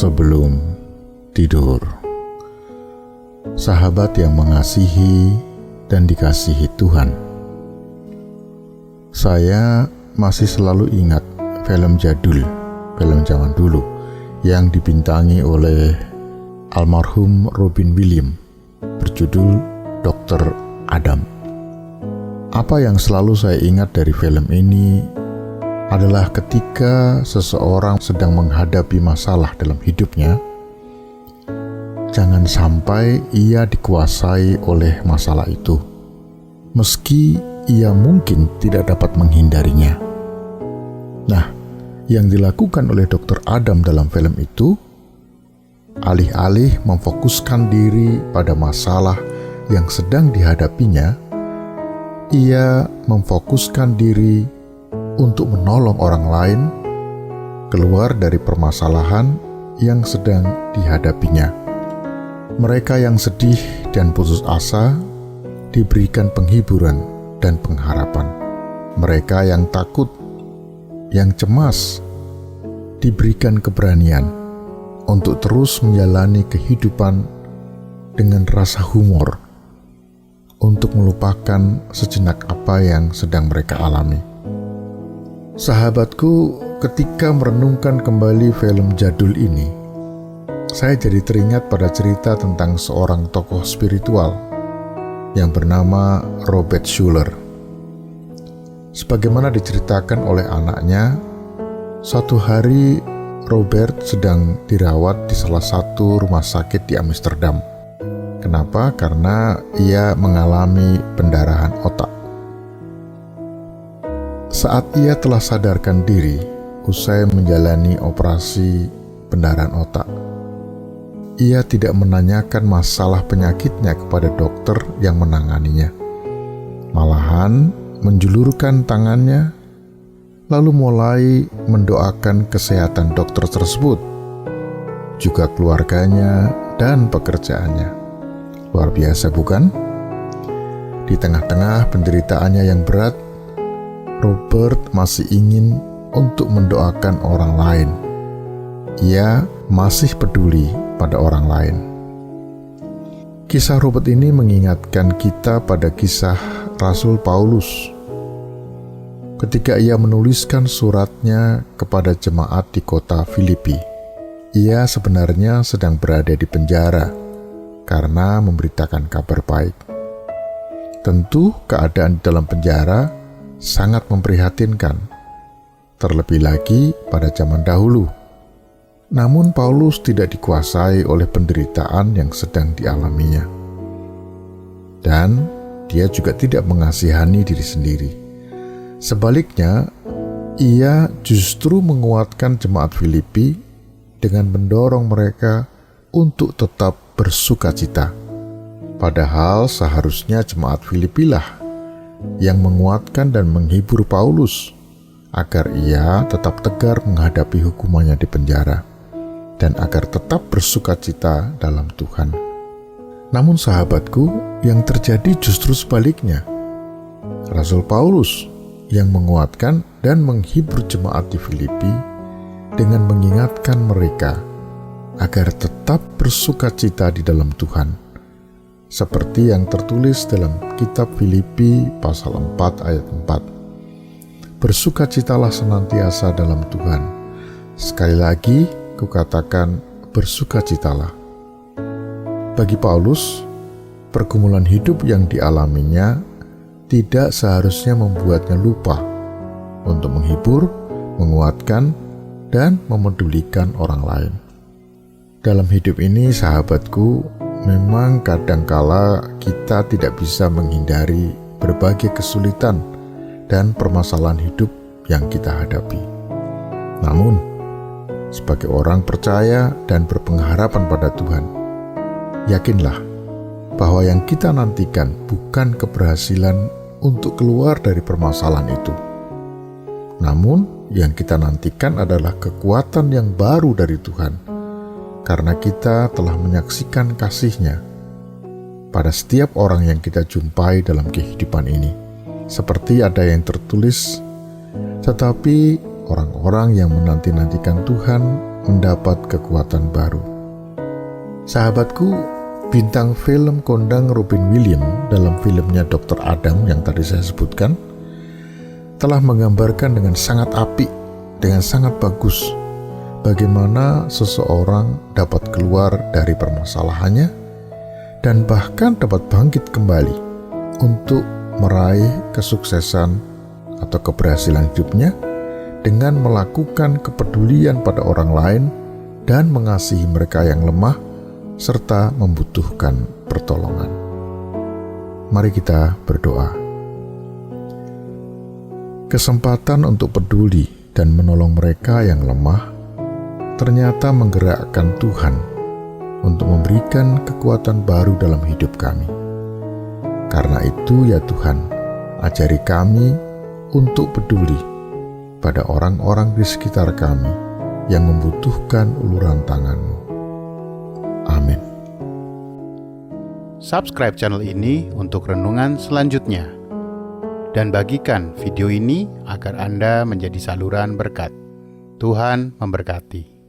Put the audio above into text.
sebelum tidur. Sahabat yang mengasihi dan dikasihi Tuhan, saya masih selalu ingat film jadul, film zaman dulu yang dibintangi oleh almarhum Robin Williams berjudul Dr. Adam. Apa yang selalu saya ingat dari film ini adalah ketika seseorang sedang menghadapi masalah dalam hidupnya, jangan sampai ia dikuasai oleh masalah itu, meski ia mungkin tidak dapat menghindarinya. Nah, yang dilakukan oleh Dr. Adam dalam film itu, alih-alih memfokuskan diri pada masalah yang sedang dihadapinya, ia memfokuskan diri untuk menolong orang lain keluar dari permasalahan yang sedang dihadapinya. Mereka yang sedih dan putus asa diberikan penghiburan dan pengharapan. Mereka yang takut, yang cemas, diberikan keberanian untuk terus menjalani kehidupan dengan rasa humor, untuk melupakan sejenak apa yang sedang mereka alami. Sahabatku, ketika merenungkan kembali film jadul ini, saya jadi teringat pada cerita tentang seorang tokoh spiritual yang bernama Robert Schuller. Sebagaimana diceritakan oleh anaknya, suatu hari Robert sedang dirawat di salah satu rumah sakit di Amsterdam. Kenapa? Karena ia mengalami pendarahan otak. Saat ia telah sadarkan diri, usai menjalani operasi pendarahan otak, ia tidak menanyakan masalah penyakitnya kepada dokter yang menanganinya. Malahan menjulurkan tangannya, lalu mulai mendoakan kesehatan dokter tersebut, juga keluarganya dan pekerjaannya. Luar biasa, bukan? Di tengah-tengah penderitaannya yang berat, Robert masih ingin untuk mendoakan orang lain. Ia masih peduli pada orang lain. Kisah Robert ini mengingatkan kita pada kisah Rasul Paulus. Ketika ia menuliskan suratnya kepada jemaat di kota Filipi, ia sebenarnya sedang berada di penjara karena memberitakan kabar baik. Tentu keadaan di dalam penjara sangat memprihatinkan, terlebih lagi pada zaman dahulu. Namun Paulus tidak dikuasai oleh penderitaan yang sedang dialaminya. Dan dia juga tidak mengasihani diri sendiri. Sebaliknya, ia justru menguatkan jemaat Filipi dengan mendorong mereka untuk tetap bersukacita. Padahal seharusnya jemaat Filipi lah yang menguatkan dan menghibur Paulus agar ia tetap tegar menghadapi hukumannya di penjara dan agar tetap bersukacita dalam Tuhan. Namun sahabatku, yang terjadi justru sebaliknya. Rasul Paulus yang menguatkan dan menghibur jemaat di Filipi dengan mengingatkan mereka agar tetap bersukacita di dalam Tuhan. Seperti yang tertulis dalam kitab Filipi pasal 4 ayat 4. Bersukacitalah senantiasa dalam Tuhan. Sekali lagi, kukatakan bersukacitalah. Bagi Paulus, pergumulan hidup yang dialaminya tidak seharusnya membuatnya lupa untuk menghibur, menguatkan, dan memedulikan orang lain. Dalam hidup ini, sahabatku, memang kadangkala kita tidak bisa menghindari berbagai kesulitan dan permasalahan hidup yang kita hadapi. Namun, sebagai orang percaya dan berpengharapan pada Tuhan, yakinlah bahwa yang kita nantikan bukan keberhasilan untuk keluar dari permasalahan itu. Namun, yang kita nantikan adalah kekuatan yang baru dari Tuhan, karena kita telah menyaksikan kasih-Nya pada setiap orang yang kita jumpai dalam kehidupan ini. Seperti ada yang tertulis, tetapi orang-orang yang menanti-nantikan Tuhan mendapat kekuatan baru. Sahabatku, bintang film kondang Robin Williams dalam filmnya Dr. Adam yang tadi saya sebutkan telah menggambarkan dengan sangat apik, dengan sangat bagus bagaimana seseorang dapat keluar dari permasalahannya dan bahkan dapat bangkit kembali untuk meraih kesuksesan atau keberhasilan hidupnya dengan melakukan kepedulian pada orang lain dan mengasihi mereka yang lemah serta membutuhkan pertolongan. Mari kita berdoa. Kesempatan untuk peduli dan menolong mereka yang lemah ternyata menggerakkan Tuhan untuk memberikan kekuatan baru dalam hidup kami. Karena itu ya Tuhan, ajari kami untuk peduli pada orang-orang di sekitar kami yang membutuhkan uluran tangan-Mu. Amin. Subscribe channel ini untuk renungan selanjutnya. Dan bagikan video ini agar Anda menjadi saluran berkat. Tuhan memberkati.